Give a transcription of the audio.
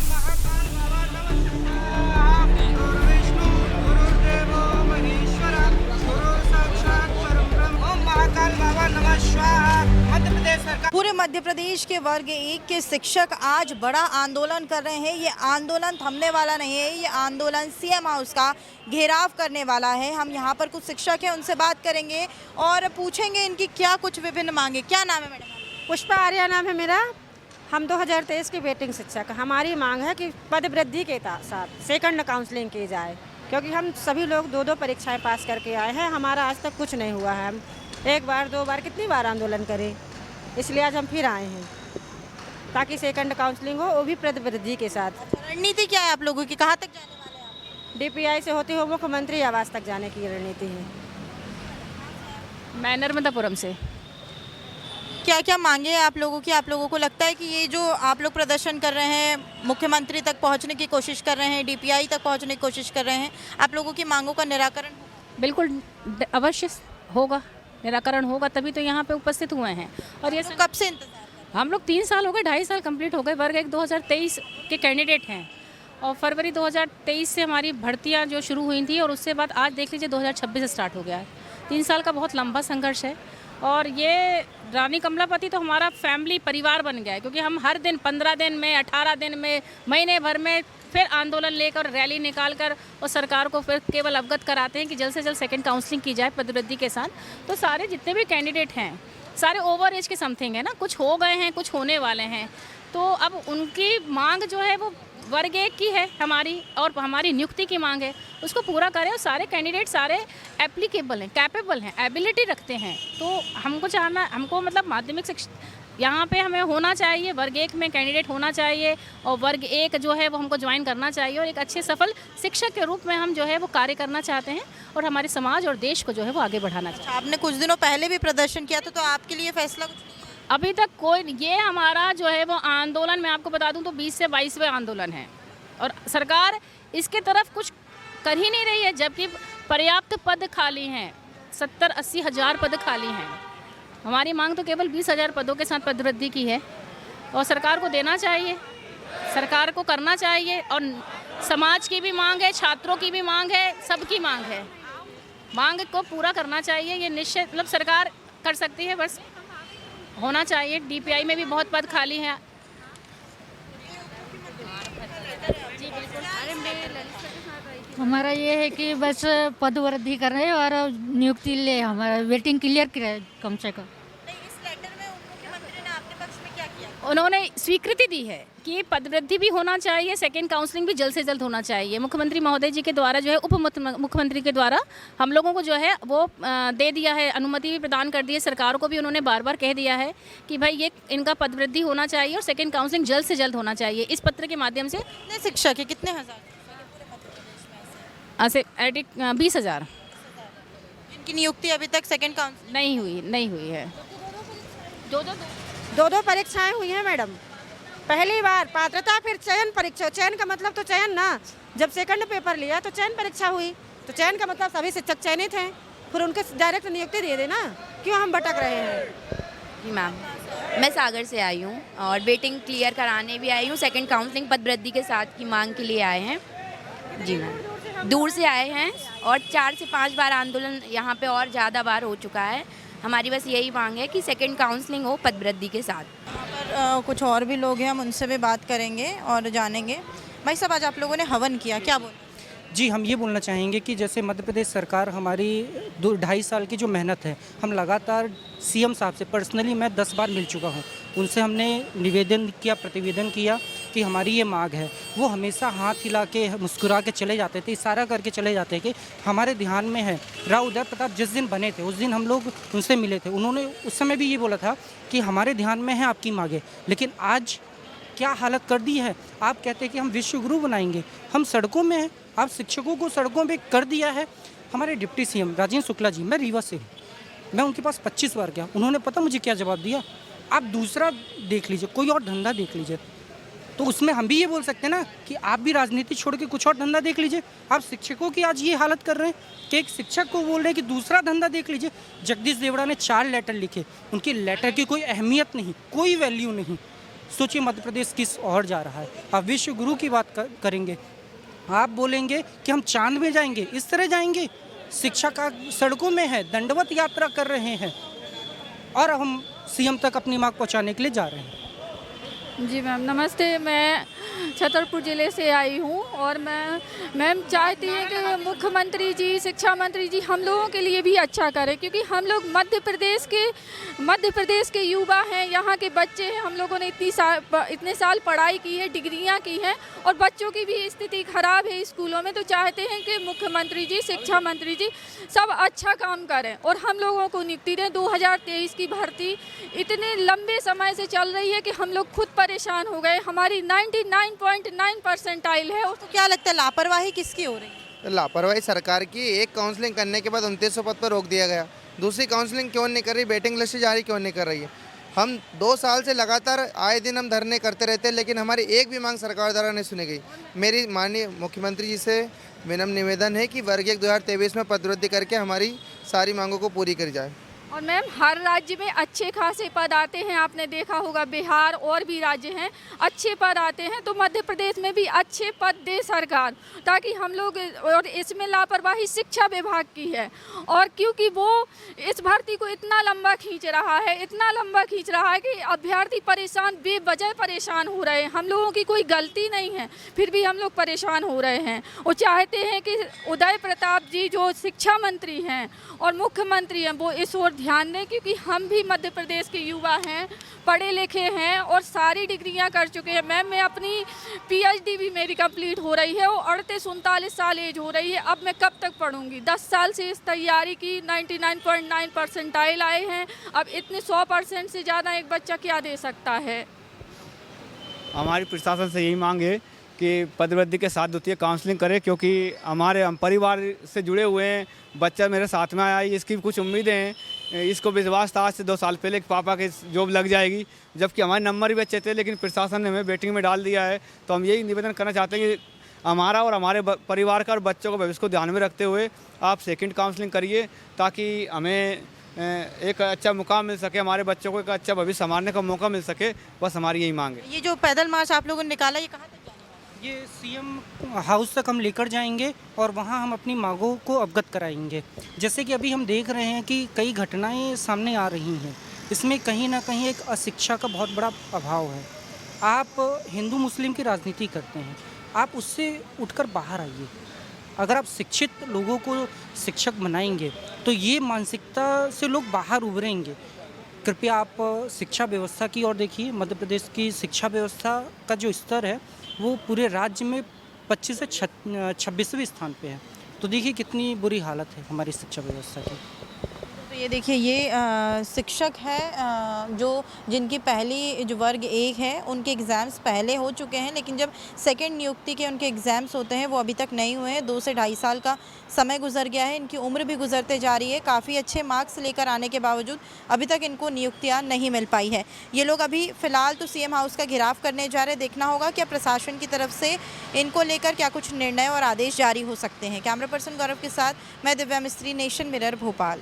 महाकाल बाबा नमः शिवाय। गुरुर्विष्णु गुरुर्देवो महेश्वरा गुरु साक्षात् परम ब्रह्म। ओम महाकाल बाबा नमः शिवाय। मध्य प्रदेश सरकार। पूरे मध्य प्रदेश के वर्ग 1 के शिक्षक आज बड़ा आंदोलन कर रहे हैं। ये आंदोलन थमने वाला नहीं है, ये आंदोलन सीएम हाउस का घेराव करने वाला है। हम यहाँ पर कुछ शिक्षक हैं, उनसे बात करेंगे और पूछेंगे इनकी क्या कुछ विभिन्न मांगे। क्या नाम है मैडम? पुष्पा आर्या नाम है मेरा। हम 2023 की वेटिंग शिक्षक। हमारी मांग है कि पद वृद्धि के साथ सेकंड काउंसलिंग की जाए, क्योंकि हम सभी लोग दो दो परीक्षाएं पास करके आए हैं। हमारा आज तक कुछ नहीं हुआ है। हम एक बार दो बार कितनी बार आंदोलन करें, इसलिए आज हम फिर आए हैं ताकि सेकंड काउंसलिंग हो, वो भी पद वृद्धि के साथ। रणनीति क्या है आप लोगों की, कहाँ तक जाने वाले हैं आप? DPI से होती हुई मुख्यमंत्री आवास तक जाने की रणनीति है। मैं नर्मदापुरम से। क्या क्या मांगे हैं आप लोगों की? आप लोगों को लगता है कि ये जो आप लोग प्रदर्शन कर रहे हैं, मुख्यमंत्री तक पहुंचने की कोशिश कर रहे हैं, DPI तक पहुंचने की कोशिश कर रहे हैं, आप लोगों की मांगों का निराकरण होगा? बिल्कुल अवश्य होगा, निराकरण होगा, तभी तो यहाँ पे उपस्थित हुए हैं। और ये तो कब से इंतजार कर रहे हैं? हम लोग 3 साल हो गए, 2.5 साल कंप्लीट हो गए। वर्ग 1 2023 के कैंडिडेट हैं और फरवरी 2023 से हमारी भर्तियाँ जो शुरू हुई थी और उससे बाद आज देख लीजिए 2026 से स्टार्ट हो गया है। 3 साल का बहुत लंबा संघर्ष है और ये रानी कमलापति तो हमारा फैमिली परिवार बन गया है, क्योंकि हम हर दिन 15 दिन में, 18 दिन में, महीने भर में फिर आंदोलन लेकर रैली निकाल कर और सरकार को फिर केवल अवगत कराते हैं कि जल्द से जल्द सेकंड काउंसलिंग की जाए पदवृद्धि के साथ। तो सारे जितने भी कैंडिडेट हैं सारे ओवर एज के समथिंग है ना, कुछ हो गए हैं, कुछ होने वाले हैं। तो अब उनकी मांग जो है वो वर्ग 1 की है हमारी, और हमारी नियुक्ति की मांग है, उसको पूरा करें। और सारे कैंडिडेट सारे एप्लीकेबल हैं, कैपेबल हैं, एबिलिटी रखते हैं। तो हमको मतलब माध्यमिक शिक्षा यहाँ पे हमें होना चाहिए, वर्ग 1 में कैंडिडेट होना चाहिए और वर्ग 1 जो है वो हमको ज्वाइन करना चाहिए और एक अच्छे सफल शिक्षक के रूप में हम जो है वो कार्य करना चाहते हैं और हमारे समाज और देश को जो है वो आगे बढ़ाना चाहते हैं। आपने कुछ दिनों पहले भी प्रदर्शन किया था, तो आपके लिए फैसला कुछ नहीं है? अभी तक कोई, ये हमारा जो है वो आंदोलन, मैं आपको बता दूं तो 20 से 22वें आंदोलन है और सरकार इसके तरफ कुछ कर ही नहीं रही है, जबकि पर्याप्त पद खाली हैं, 70-80 हज़ार पद खाली हैं। हमारी मांग तो केवल 20,000 पदों के साथ पदवृद्धि की है और सरकार को देना चाहिए, सरकार को करना चाहिए। और समाज की भी मांग है, छात्रों की भी मांग है, सबकी मांग है, मांग को पूरा करना चाहिए। ये निश्चित मतलब सरकार कर सकती है, बस होना चाहिए। DPI में भी बहुत पद खाली हैं। हमारा ये है कि बस पद वृद्धि कर रहे हैं और नियुक्ति ले, हमारा वेटिंग क्लियर करे कम से कम। नहीं, इस लेटर में मुख्यमंत्री ने आपके पक्ष में क्या किया? उन्होंने स्वीकृति दी है कि पदवृद्धि भी होना चाहिए, सेकंड काउंसलिंग भी जल्द से जल्द होना चाहिए। मुख्यमंत्री महोदय जी के द्वारा जो है, उप मुख्यमंत्री के द्वारा हम लोगों को जो है वो दे दिया है, अनुमति भी प्रदान कर दी है। सरकार को भी उन्होंने बार बार कह दिया है कि भाई ये इनका पदवृद्धि होना चाहिए और सेकंड काउंसलिंग जल्द से जल्द होना चाहिए। इस पत्र के माध्यम से कितने शिक्षक है, कितने हजार? 20,000 इनकी नियुक्ति अभी तक सेकंड काउंसिल नहीं हुई है। दो दो परीक्षाएं हुई हैं मैडम। पहली बार पात्रता, फिर चयन परीक्षा। चयन का मतलब तो चयन ना, जब सेकंड पेपर लिया तो चयन परीक्षा हुई, तो चयन का मतलब सभी शिक्षक चयनित हैं, फिर उनके डायरेक्ट नियुक्ति दे देना। क्यों हम भटक रहे हैं? जी मैम, मैं सागर से आई हूँ और वेटिंग क्लियर कराने भी आई हूँ। सेकंड काउंसलिंग पदवृद्धि के साथ की मांग के लिए आए हैं। जी मैम, दूर से आए हैं और 4 से 5 बार आंदोलन यहाँ पे और ज़्यादा बार हो चुका है। हमारी बस यही मांग है कि सेकंड काउंसलिंग हो पदवृद्धि के साथ। यहाँ पर कुछ और भी लोग हैं, हम उनसे भी बात करेंगे और जानेंगे। भाई साहब, आज आप लोगों ने हवन किया, क्या बोल? जी, हम ये बोलना चाहेंगे कि जैसे मध्य प्रदेश सरकार हमारी 2-2.5 साल की जो मेहनत है, हम लगातार CM साहब से पर्सनली मैं 10 बार मिल चुका हूँ। उनसे हमने निवेदन किया, प्रतिवेदन किया कि हमारी ये मांग है। वो हमेशा हाथ हिला के, मुस्कुरा के चले जाते थे, इशारा करके चले जाते कि हमारे ध्यान में है। राव उदय प्रताप जिस दिन बने थे उस दिन हम लोग उनसे मिले थे। उन्होंने उस समय भी ये बोला था कि हमारे ध्यान में है आपकी मांगे। लेकिन आज क्या हालत कर दी है। आप कहते हैं कि हम विश्व गुरु बनाएंगे, हम सड़कों में हैं। आप शिक्षकों को सड़कों पे कर दिया है। हमारे डिप्टी CM राजेंद्र शुक्ला जी, मैं रीवा से हूँ, मैं उनके पास 25 बार गया। उन्होंने पता मुझे क्या जवाब दिया? आप दूसरा देख लीजिए, कोई और धंधा देख लीजिए। तो उसमें हम भी ये बोल सकते हैं ना कि आप भी राजनीति छोड़ के कुछ और धंधा देख लीजिए। आप शिक्षकों की आज ये हालत कर रहे हैं कि एक शिक्षक को बोल रहे हैं कि दूसरा धंधा देख लीजिए। जगदीश देवड़ा ने 4 लेटर लिखे, उनकी लेटर की कोई अहमियत नहीं, कोई वैल्यू नहीं। सोचिए मध्य प्रदेश किस ओर जा रहा है। आप विश्व गुरु की बात करेंगे, आप बोलेंगे कि हम चांद में जाएंगे, इस तरह जाएंगे। शिक्षा का सड़कों में है, दंडवत यात्रा कर रहे हैं और हम सीएम तक अपनी मांग पहुंचाने के लिए जा रहे हैं। जी मैम नमस्ते, मैं छतरपुर ज़िले से आई हूँ और मैम चाहती हैं कि मुख्यमंत्री जी, शिक्षा मंत्री जी हम लोगों के लिए भी अच्छा करें, क्योंकि हम लोग मध्य प्रदेश के युवा हैं, यहाँ के बच्चे हैं। हम लोगों ने इतने साल पढ़ाई की है, डिग्रियाँ की हैं और बच्चों की भी स्थिति खराब है स्कूलों में। तो चाहते हैं कि मुख्यमंत्री जी, शिक्षा मंत्री जी सब अच्छा काम करें और हम लोगों को नियुक्ति दें। 2023 की भर्ती इतने लंबे समय से चल रही है कि हम लोग खुद परेशान हो गए। हमारी 99.9 परसेंटाइल है। तो क्या लगता है लापरवाही किसकी हो रही है? लापरवाही सरकार की। एक काउंसलिंग करने के बाद 2900 पद पर रोक दिया गया, दूसरी काउंसलिंग क्यों नहीं कर रही, वेटिंग लिस्ट जारी क्यों नहीं कर रही है। हम 2 साल से लगातार आए दिन हम धरने करते रहते हैं, लेकिन हमारी एक भी मांग सरकार द्वारा नहीं सुनी गई। मेरी माननीय मुख्यमंत्री जी से विनम्र निवेदन है कि वर्ग 1 2023 में पदवृद्धि करके हमारी सारी मांगों को पूरी करी जाए। और मैम हर राज्य में अच्छे खासे पद आते हैं, आपने देखा होगा बिहार और भी राज्य हैं अच्छे पद आते हैं, तो मध्य प्रदेश में भी अच्छे पद दे सरकार, ताकि हम लोग। और इसमें लापरवाही शिक्षा विभाग की है, और क्योंकि वो इस भर्ती को इतना लंबा खींच रहा है कि अभ्यर्थी परेशान, बेवजह परेशान हो रहे हैं। हम लोगों की कोई गलती नहीं है, फिर भी हम लोग परेशान हो रहे हैं। वो चाहते हैं कि उदय प्रताप जी जो शिक्षा मंत्री हैं और मुख्यमंत्री हैं वो इस ओर ध्यान दें, क्योंकि हम भी मध्य प्रदेश के युवा हैं, पढ़े लिखे हैं और सारी डिग्रियां कर चुके हैं। मैम मैं अपनी पीएचडी भी मेरी कंप्लीट हो रही है, वो 38-39 साल एज हो रही है। अब मैं कब तक पढ़ूंगी? 10 साल से इस तैयारी की, 99.9 परसेंटाइल आए हैं। अब इतने 100% से ज़्यादा एक बच्चा क्या दे सकता है? हमारी प्रशासन से यही मांग है कि पदवृद्धि के साथ द्वितीय काउंसलिंग करें, क्योंकि हम परिवार से जुड़े हुए हैं। बच्चा मेरे साथ में आया है, इसकी कुछ उम्मीदें हैं। इसको विश्वास था आज से 2 साल पहले कि पापा की जॉब लग जाएगी, जबकि हमारे नंबर भी अच्छे थे, लेकिन प्रशासन ने हमें वेटिंग में डाल दिया है। तो हम यही निवेदन करना चाहते हैं कि हमारा और हमारे परिवार का और बच्चों का भविष्य को ध्यान में रखते हुए आप सेकंड काउंसलिंग करिए, ताकि हमें एक अच्छा मुकाम मिल सके, हमारे बच्चों को एक अच्छा भविष्य संभालने का मौका मिल सके। बस हमारी यही मांग है। ये जो पैदल मार्च आप लोगों ने निकाला, ये कहाँ तक? ये सीएम हाउस तक हम लेकर जाएंगे और वहाँ हम अपनी मांगों को अवगत कराएंगे। जैसे कि अभी हम देख रहे हैं कि कई घटनाएं सामने आ रही हैं, इसमें कहीं ना कहीं एक अशिक्षा का बहुत बड़ा अभाव है। आप हिंदू मुस्लिम की राजनीति करते हैं, आप उससे उठकर बाहर आइए। अगर आप शिक्षित लोगों को शिक्षक बनाएंगे तो ये मानसिकता से लोग बाहर उभरेंगे। कृपया आप शिक्षा व्यवस्था की ओर देखिए। मध्य प्रदेश की शिक्षा व्यवस्था का जो स्तर है वो पूरे राज्य में 25 से 26वें स्थान पे है। तो देखिए कितनी बुरी हालत है हमारी शिक्षा व्यवस्था की। तो ये देखिए, ये शिक्षक है जो जिनकी पहली जो वर्ग 1 है उनके एग्ज़ाम्स पहले हो चुके हैं, लेकिन जब सेकंड नियुक्ति के उनके एग्ज़ाम्स होते हैं वो अभी तक नहीं हुए हैं। 2 से ढाई साल का समय गुजर गया है, इनकी उम्र भी गुजरते जा रही है। काफ़ी अच्छे मार्क्स लेकर आने के बावजूद अभी तक इनको नियुक्तियाँ नहीं मिल पाई है। ये लोग अभी फ़िलहाल तो सीएम हाउस का घेराव करने जा रहे हैं। देखना होगा क्या प्रशासन की तरफ से इनको लेकर क्या कुछ निर्णय और आदेश जारी हो सकते हैं। कैमरा पर्सन गौरव के साथ मैं दिव्या मिस्त्री, नेशन मिरर, भोपाल।